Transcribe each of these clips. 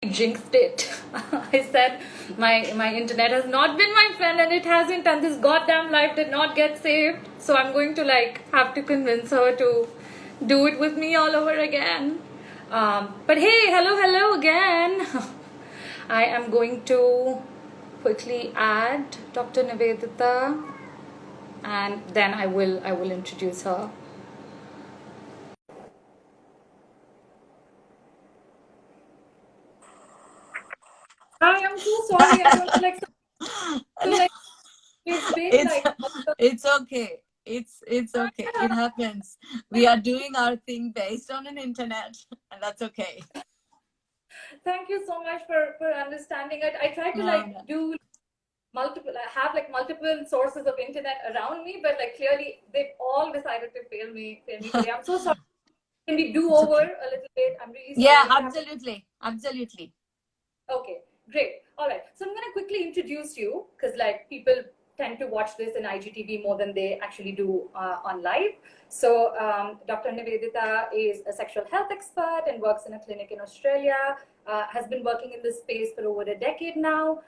jinxed it. I said my internet has not been my friend and it hasn't, and this goddamn life did not get saved. So I'm going to have to convince her to do it with me all over again. But hey, hello again. I am going to quickly add Dr. Nivedita, and then I will introduce her. Hi, I'm so sorry. I don't it's okay. It's okay. It happens. We are doing our thing based on an internet, and that's okay. Thank you so much for understanding it. I try to do multiple. I have multiple sources of internet around me, but clearly they've all decided to fail me today. I'm so sorry. Can we do over a little bit? I'm really sorry. Yeah, absolutely. Okay, great. All right. So I'm going to quickly introduce you because people tend to watch this in IGTV more than they actually do on live. So Dr. Nivedita is a sexual health expert and works in a clinic in Australia, has been working in this space for over a decade now,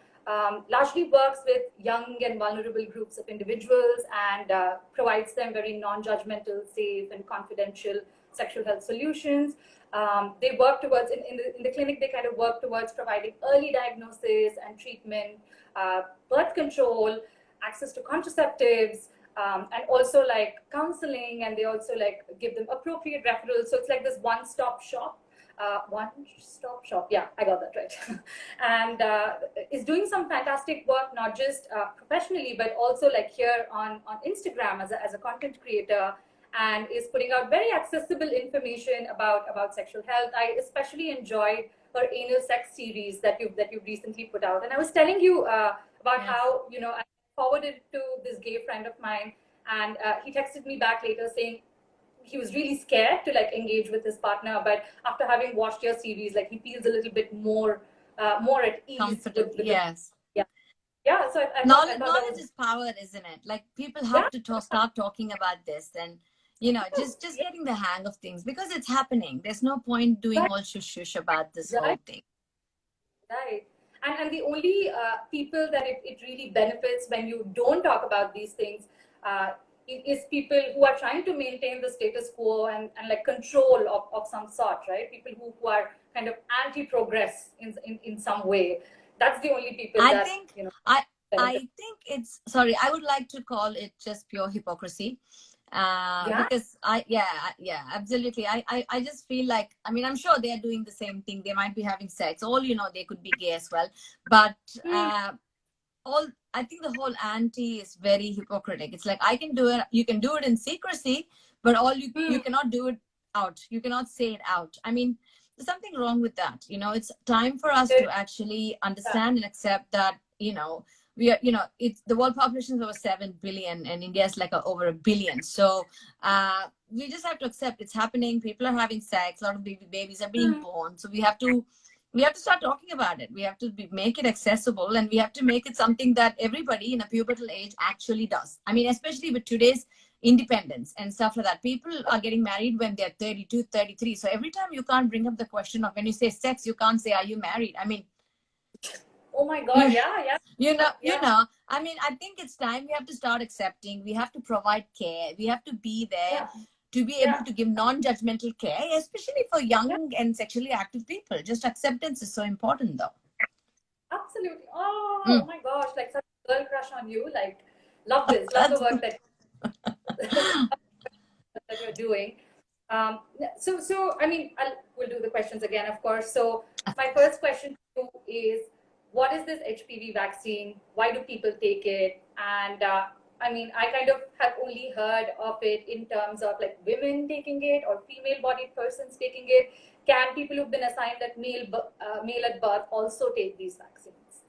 largely works with young and vulnerable groups of individuals and provides them very non-judgmental, safe and confidential sexual health solutions. They work towards, in the clinic, they kind of work towards providing early diagnosis and treatment, birth control, access to contraceptives, and also counseling, and they also give them appropriate referrals. So it's this one-stop shop. Yeah, I got that right. And is doing some fantastic work, not just professionally, but also here on Instagram as a content creator, and is putting out very accessible information about sexual health. I especially enjoyed her anal sex series that you've recently put out. And I was telling you about how I forwarded it to this gay friend of mine, and he texted me back later saying he was really scared to engage with his partner, but after having watched your series, he feels a little bit more at ease. Comfortable, yes. Yeah, so knowledge is power, isn't it? People have to start talking about this, and just getting the hang of things, because it's happening. There's no point doing all shush about this whole thing. Right. And the only people that it really benefits when you don't talk about these things is people who are trying to maintain the status quo and control of some sort, right? People who are kind of anti-progress in some way. That's the only people I think it's, sorry, I would like to call it just pure hypocrisy. Because absolutely. I just feel I'm sure they're doing the same thing. They might be having sex. They could be gay as well. But I think the whole anti is very hypocritical. It's I can do it. You can do it in secrecy, but you cannot do it out. You cannot say it out. There's something wrong with that. It's time for us to actually understand and accept that, we are, it's the world population is over 7 billion and India is over 1 billion. So we just have to accept it's happening. People are having sex. A lot of babies are being born. So we have to start talking about it. We have to make it accessible, and we have to make it something that everybody in a pubertal age actually does. Especially with today's independence and stuff like that. People are getting married when they're 32, 33. So every time you can't bring up the question of, when you say sex, you can't say, are you married? Oh my God, yeah. I think it's time we have to start accepting. We have to provide care. We have to be there to be able to give non-judgmental care, especially for young and sexually active people. Just acceptance is so important, though. Absolutely. Oh my gosh, such a girl crush on you. Love this. Love the work that you're doing. We'll do the questions again, of course. So my first question to you is, what is this HPV vaccine? Why do people take it? And I kind of have only heard of it in terms of women taking it or female-bodied persons taking it. Can people who've been assigned at male at birth also take these vaccines?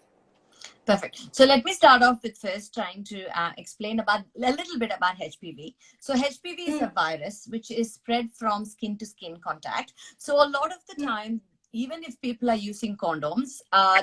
Perfect. So let me start off with first trying to explain a little bit about HPV. So HPV is a virus which is spread from skin to skin contact. So a lot of the time, even if people are using condoms,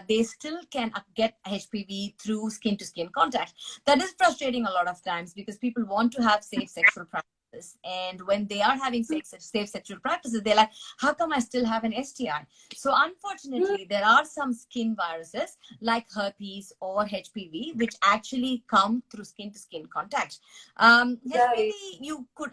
they still can get HPV through skin to skin contact. That is frustrating a lot of times because people want to have safe sexual practices. and when they are having safe sexual practices, they're like, how come I still have an STI? So unfortunately, there are some skin viruses like herpes or HPV, which actually come through skin to skin contact. HPV, you could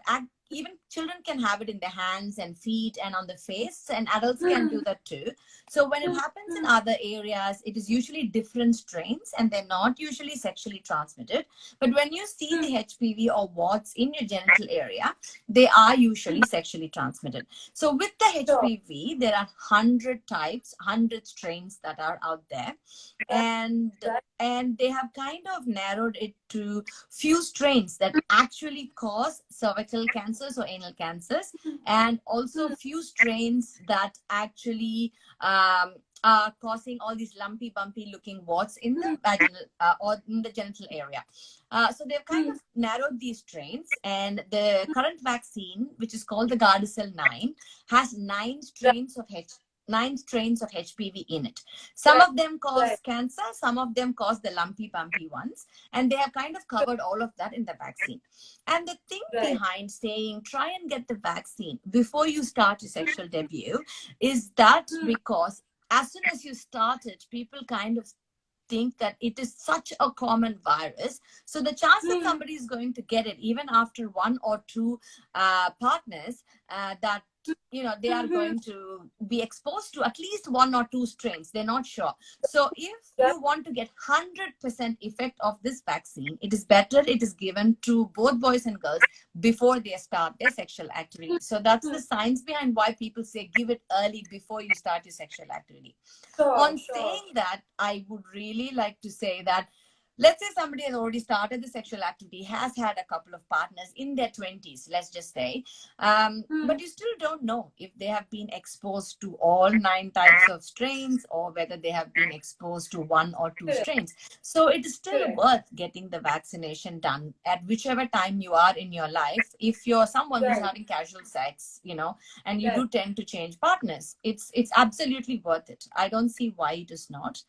even children can have it in their hands and feet and on the face, and adults can do that too. So when it happens in other areas, it is usually different strains and they're not usually sexually transmitted. But when you see the HPV or warts in your genital area, they are usually sexually transmitted. So with the HPV, there are 100 types, 100 strains that are out there. And they have kind of narrowed it to few strains that actually cause cervical cancers or anal cancers, and also few strains that actually are causing all these lumpy, bumpy looking warts in the vaginal or in the genital area. So they've kind of narrowed these strains, and the current vaccine, which is called the Gardasil 9, has 9 strains of HPV in it. Some of them cause cancer, some of them cause the lumpy, bumpy ones, and they have kind of covered all of that in the vaccine. And the thing behind saying try and get the vaccine before you start your sexual debut is that because as soon as you start it, people kind of think that it is such a common virus. So the chance that somebody is going to get it, even after 1 or 2 partners, that they are going to be exposed to at least 1 or 2 strains. They're not sure. So if you want to get 100% effect of this vaccine, it is better it is given to both boys and girls before they start their sexual activity. So that's the science behind why people say give it early before you start your sexual activity. Saying that, I would really like to say that let's say somebody has already started the sexual activity, has had a couple of partners in their 20s, let's just say, but you still don't know if they have been exposed to all 9 types of strains or whether they have been exposed to 1 or 2 strains. So it is still worth getting the vaccination done at whichever time you are in your life. If you're someone who's having casual sex, and you do tend to change partners, it's absolutely worth it. I don't see why it is not.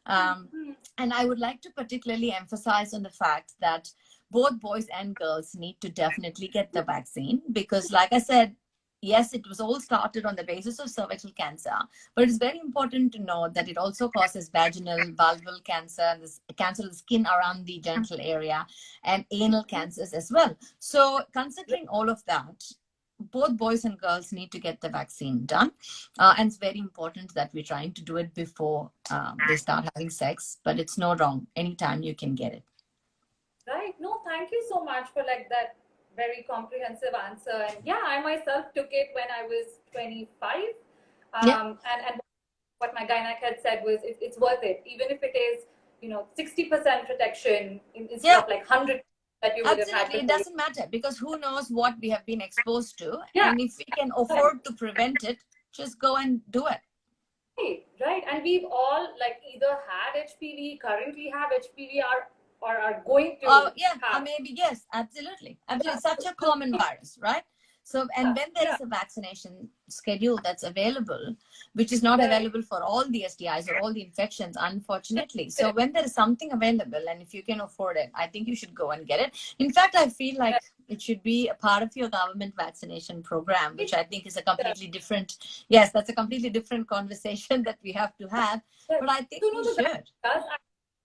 And I would like to particularly emphasize on the fact that both boys and girls need to definitely get the vaccine because, like I said, yes, it was all started on the basis of cervical cancer, but it's very important to know that it also causes vaginal, vulval cancer, and this cancer of the skin around the genital area, and anal cancers as well. So considering all of that, both boys and girls need to get the vaccine done. And it's very important that we're trying to do it before they start having sex, but it's no wrong. Anytime you can get it. Right. No, thank you so much for that very comprehensive answer. And yeah, I myself took it when I was 25. And what my gynec had said was it's worth it. Even if it is, 60% protection instead of 100 that you would have had. It doesn't matter because who knows what we have been exposed to. And if we can afford to prevent it, just go and do it. Right. And we've all either had HPV, currently have HPV, or are going to or maybe, yes, absolutely. It's such a common virus, right? So, and when there is a vaccination schedule that's available, which is not available for all the STIs or all the infections, unfortunately. So when there is something available and if you can afford it, I think you should go and get it. In fact, I feel like it should be a part of your government vaccination program, which I think is a completely different, that's a completely different conversation that we have to have. But I think we should. Does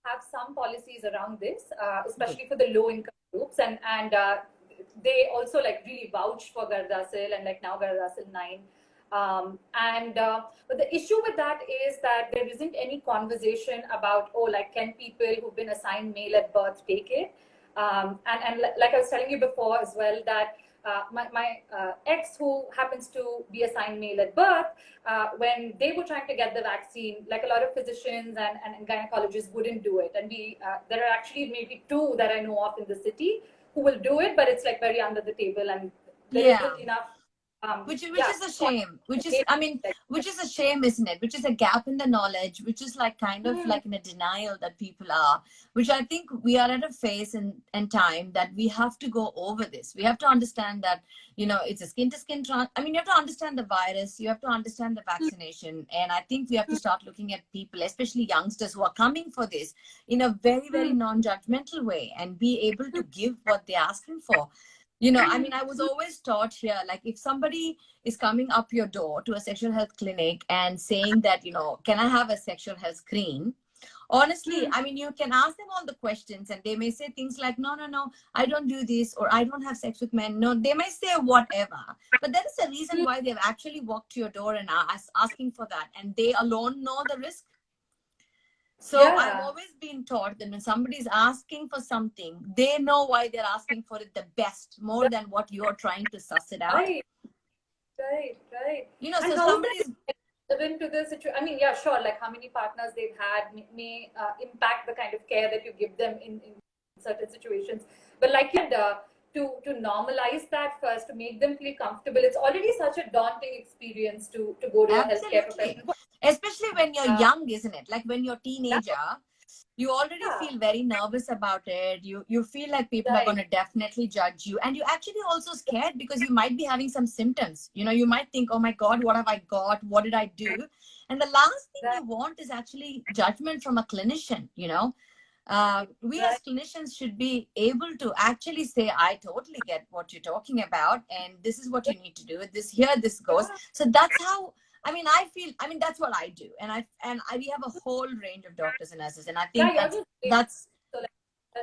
have some policies around this, especially for the low income groups, and they also really vouch for Gardasil and now Gardasil 9. But the issue with that is that there isn't any conversation about, can people who've been assigned male at birth take it? And like I was telling you before as well, that my ex, who happens to be assigned male at birth, when they were trying to get the vaccine, a lot of physicians and gynecologists wouldn't do it. And there are actually maybe 2 that I know of in the city who will do it, but it's very under the table, and there isn't enough. Which is a shame. Which is a shame, isn't it? Which is a gap in the knowledge, which is kind of in a denial that people are, which I think we are at a phase and time that we have to go over this. We have to understand that, it's a skin to skin you have to understand the virus, you have to understand the vaccination. And I think we have to start looking at people, especially youngsters who are coming for this in a very, very non-judgmental way and be able to give what they're asking for. You know, I mean, I was always taught here, like if somebody is coming up your door to a sexual health clinic and saying that, you know, can I have a sexual health screen? Honestly, I mean, you can ask them all the questions and they may say things like, no, no, no, I don't do this, or I don't have sex with men. No, they may say whatever, but there is a reason why they've actually walked to your door and asking for that, and they alone know the risk. So I've always been taught that when somebody is asking for something, they know why they're asking for it the best, more than what you're trying to suss it out. Right. You know, and so how somebody's into the situation. I mean, yeah, sure. Like how many partners they've had may impact the kind of care that you give them in certain situations. But like you said, to normalize that first, to make them feel comfortable. It's already such a daunting experience to go to a healthcare professional. Especially when you're young, isn't it? Like when you're a teenager, you already feel very nervous about it. You feel like people are going to definitely judge you, and you're actually also scared because you might be having some symptoms. You know, you might think, oh my God, what have I got? What did I do? And the last thing you want is actually judgment from a clinician. You know, we as clinicians should be able to actually say, I totally get what you're talking about, and this is what you need to do. This goes. So that's how, I mean, I feel, I mean, that's what I do. And we have a whole range of doctors and nurses. And I think that's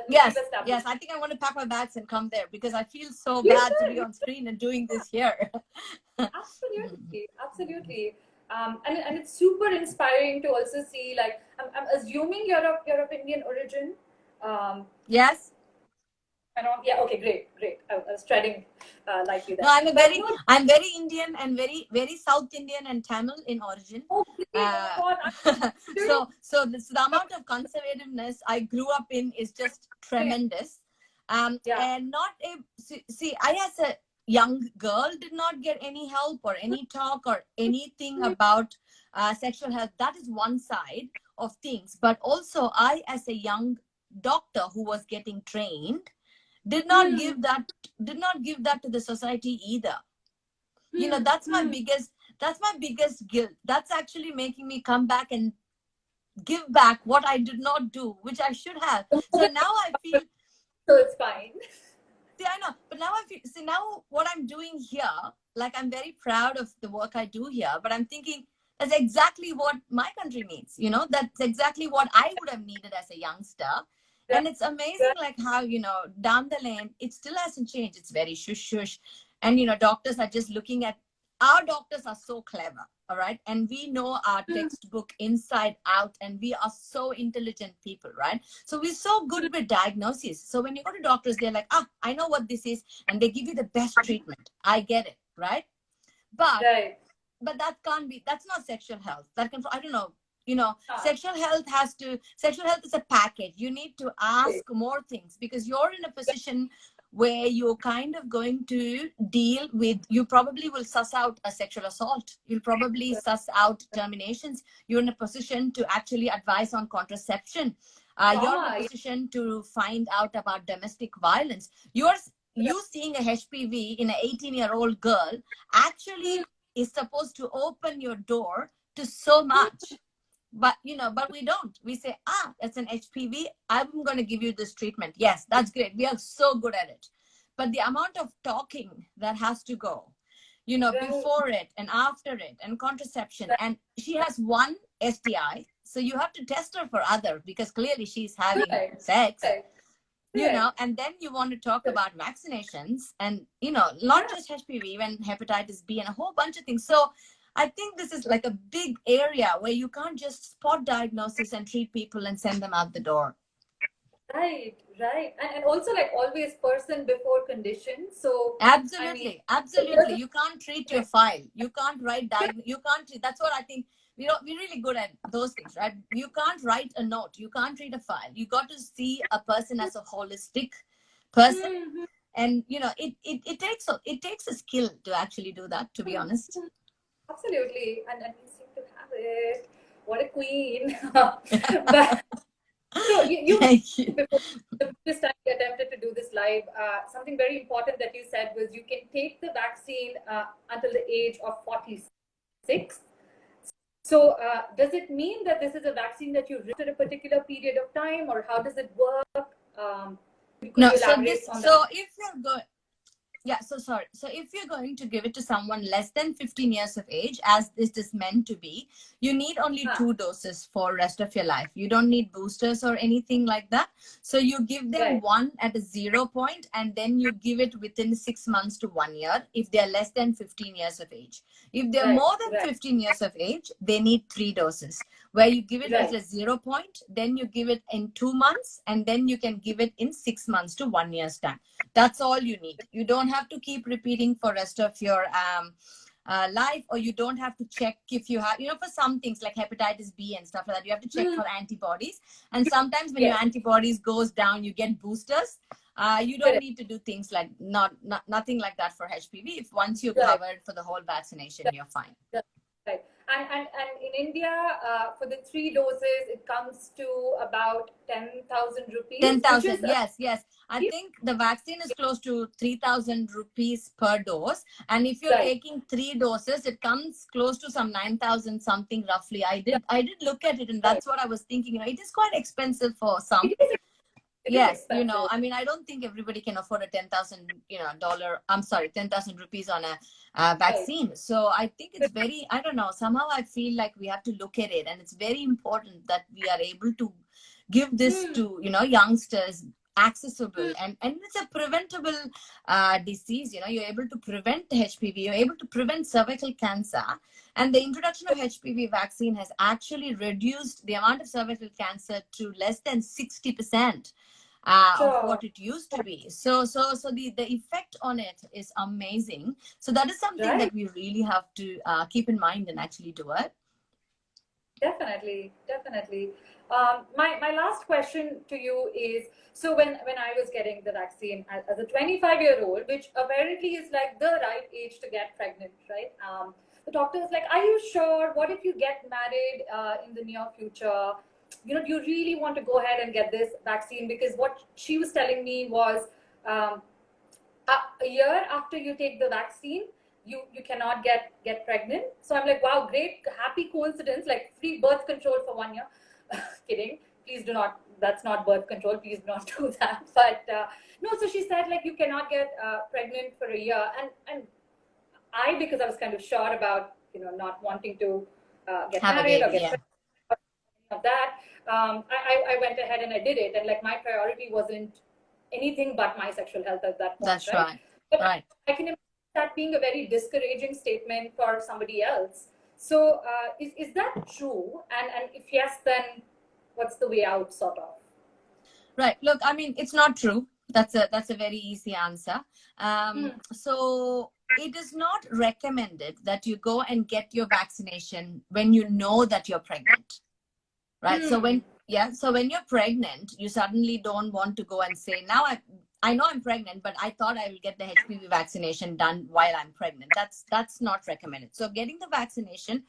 yes, I think I want to pack my bags and come there because I feel so bad to be on screen and doing this here. Absolutely. And it's super inspiring to also see, like, I'm assuming you're of Indian origin. Yes. Yeah. Okay. Great. I was treading like you there. No, I'm very Indian and very South Indian and Tamil in origin. So the amount of conservativeness I grew up in is just tremendous. And not see, I as a young girl did not get any help or any talk or anything about sexual health. That is one side of things. But also I as a young doctor who was getting trained did not give that to the society either. You know, that's my biggest guilt. That's actually making me come back and give back what I did not do, which I should have. So now I feel so it's fine. See, I know, but now I feel, see, now what I'm doing here, like I'm very proud of the work I do here, but I'm thinking that's exactly what my country needs. You know, that's exactly what I would have needed as a youngster. And it's amazing, like how, you know, down the lane, it still hasn't changed. It's very shush. And, you know, doctors are just looking at, our doctors are so clever, all right? And we know our textbook inside out, and we are so intelligent people, right? So we're so good with diagnosis. So when you go to doctors, they're like, I know what this is, and they give you the best treatment. I get it, right? But that can't be, that's not sexual health. That can, I don't know, you know, sexual health is a package. You need to ask more things because you're in a position where you're kind of going to deal with, you probably will suss out a sexual assault. You'll probably suss out terminations. You're in a position to actually advise on contraception. You're in a position to find out about domestic violence. You seeing a HPV in an 18-year-old girl actually is supposed to open your door to so much. But, you know, but we don't. We say, that's an HPV. I'm going to give you this treatment. Yes, that's great. We are so good at it. But the amount of talking that has to go, you know, before it and after it, and contraception. And she has one STI. So you have to test her for other, because clearly she's having sex. You know, and then you want to talk about vaccinations and, you know, not just HPV, even hepatitis B and a whole bunch of things. So I think this is like a big area where you can't just spot diagnosis and treat people and send them out the door. Right. And also, like, always person before condition. So absolutely. You can't treat your file. You can't write you can't treat. That's what I think. We're really good at those things, right? You can't write a note. You can't read a file. You got to see a person as a holistic person. And, you know, it takes a skill to actually do that, to be honest. Absolutely. And you seem to have it. What a queen. But, so you before this time you attempted to do this live, something very important that you said was you can take the vaccine until the age of 46. So does it mean that this is a vaccine that you receive at a particular period of time, or how does it work? No, so if you're going, Yeah, so sorry. So if you're going to give it to someone less than 15 years of age, as this is meant to be, you need only 2 doses for rest of your life. You don't need boosters or anything like that. So you give them one at a 0 point, and then you give it within 6 months to 1 year if they're less than 15 years of age. If they're more than 15 years of age, they need 3 doses, where you give it at a 0 point, then you give it in 2 months, and then you can give it in 6 months to 1 year's time. That's all you need. You don't have to keep repeating for rest of your life, or you don't have to check if you have, for some things like hepatitis B and stuff like that, you have to check for antibodies. And sometimes when your antibodies goes down, you get boosters. You don't need to do things like nothing like that for HPV. If once you're covered for the whole vaccination, you're fine. Right. And in India, for the 3 doses, it comes to about 10,000 rupees. 10,000, yes. I think the vaccine is close to 3,000 rupees per dose. And if you're taking 3 doses, it comes close to some 9,000 something roughly. I did look at it, and that's what I was thinking. It is quite expensive for some. Yes, I mean, I don't think everybody can afford a $10,000, $10,000 on a vaccine. So I think it's very, I don't know, somehow I feel like we have to look at it, and it's very important that we are able to give this to, youngsters, accessible, and it's a preventable disease. You're able to prevent HPV, you're able to prevent cervical cancer. And the introduction of HPV vaccine has actually reduced the amount of cervical cancer to less than 60%. Of what it used to be. So the effect on it is amazing. So that is something that we really have to keep in mind and actually do it. Definitely. My last question to you is, so when I was getting the vaccine as a 25-year-old, which apparently is like the right age to get pregnant, right? The doctor was like, are you sure? What if you get married in the near future? Do you really want to go ahead and get this vaccine? Because what she was telling me was a year after you take the vaccine, you cannot get pregnant. So I'm like, wow, great, happy coincidence, like free birth control for 1 year. Kidding. Please do not, that's not birth control. Please do not do that. But no, so she said like you cannot get pregnant for a year. And I, because I was kind of sure about, not wanting to get married or get pregnant of that, I went ahead and I did it. And like my priority wasn't anything but my sexual health at that point. That's right. But I can imagine that being a very discouraging statement for somebody else. So is that true? And if yes, then what's the way out, sort of? Right. Look, I mean, it's not true. That's a very easy answer. So it is not recommended that you go and get your vaccination when you know that you're pregnant. Right. So when you're pregnant, you suddenly don't want to go and say, now I know I'm pregnant, but I thought I will get the HPV vaccination done while I'm pregnant. That's not recommended. So getting the vaccination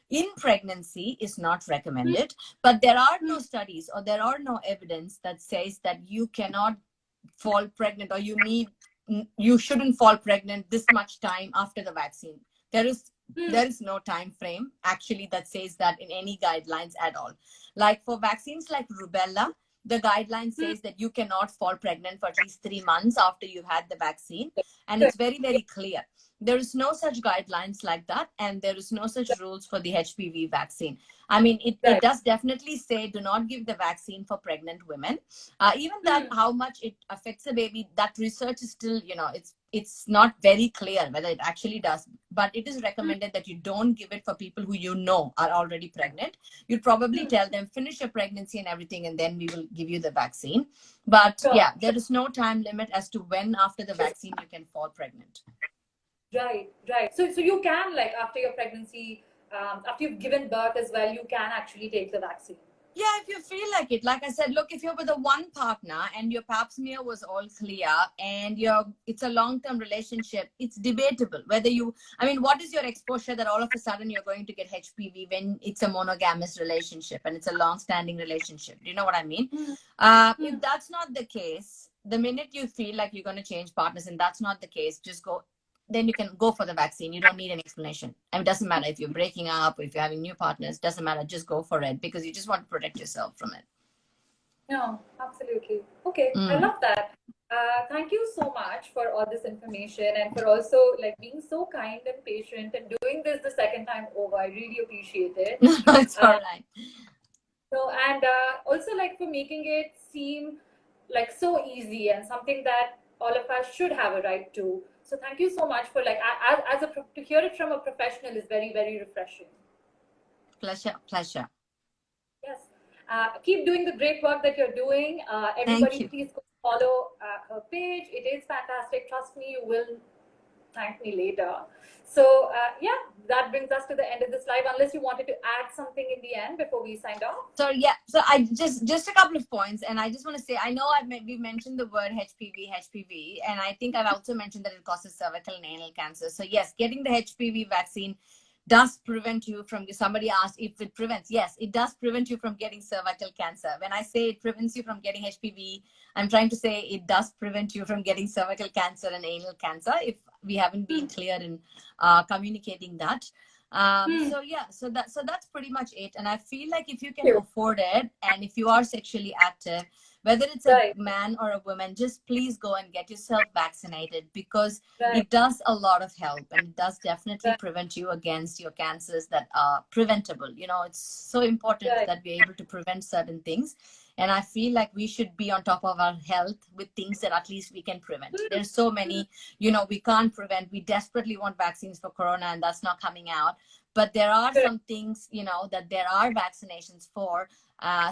in pregnancy is not recommended, but there are no studies or there are no evidence that says that you cannot fall pregnant or you shouldn't fall pregnant this much time after the vaccine. There is no time frame actually that says that in any guidelines at all. Like for vaccines like rubella, the guideline says that you cannot fall pregnant for at least 3 months after you've had the vaccine. And it's very, very clear. There is no such guidelines like that. And there is no such rules for the HPV vaccine. I mean, it does definitely say do not give the vaccine for pregnant women. Even that, how much it affects a baby, that research is still, it's not very clear whether it actually does. But it is recommended that you don't give it for people who are already pregnant. You'd probably tell them, finish your pregnancy and everything, and then we will give you the vaccine. But yeah, there is no time limit as to when after the vaccine you can fall pregnant. Right. So you can, like, after your pregnancy, after you've given birth as well, you can actually take the vaccine. Yeah, if you feel like it. Like I said, look, if you're with a one partner and your pap smear was all clear and it's a long-term relationship, it's debatable whether what is your exposure that all of a sudden you're going to get HPV when it's a monogamous relationship and it's a long-standing relationship. Do you know what I mean? If that's not the case, the minute you feel like you're going to change partners and that's not the case, then you can go for the vaccine. You don't need an explanation. And it doesn't matter if you're breaking up, or if you're having new partners, doesn't matter. Just go for it because you just want to protect yourself from it. No, absolutely. Okay, I love that. Thank you so much for all this information and for also like being so kind and patient and doing this the second time over. I really appreciate it. It's all right. So, and also like for making it seem like so easy and something that all of us should have a right to. So thank you so much for like, to hear it from a professional is very, very refreshing. Pleasure. Yes. Keep doing the great work that you're doing. Everybody, please go follow her page. It is fantastic. Trust me, you will thank me later. So yeah, that brings us to the end of this live, unless you wanted to add something in the end before we signed off. So yeah, so I just a couple of points, and I just want to say, I know we mentioned the word HPV, and I think I've also mentioned that it causes cervical and anal cancer. So yes, getting the HPV vaccine does prevent you from, somebody asked if it prevents. Yes, it does prevent you from getting cervical cancer. When I say it prevents you from getting HPV, I'm trying to say it does prevent you from getting cervical cancer and anal cancer, if we haven't been clear in communicating that. So yeah, so that's pretty much it. And I feel like if you can afford it, and if you are sexually active, whether it's a man or a woman, just please go and get yourself vaccinated, because it does a lot of help, and it does definitely prevent you against your cancers that are preventable. You know, it's so important that we're able to prevent certain things. And I feel like we should be on top of our health with things that at least we can prevent. There's so many, you know, we can't prevent. We desperately want vaccines for corona, and that's not coming out. But there are some things, you know, that there are vaccinations for.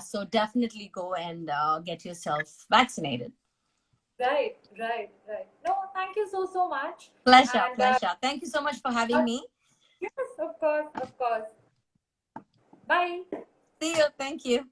So definitely go and get yourself vaccinated. Right. No, thank you so much. Pleasure. Thank you so much for having me. Yes, of course. Bye. See you. Thank you.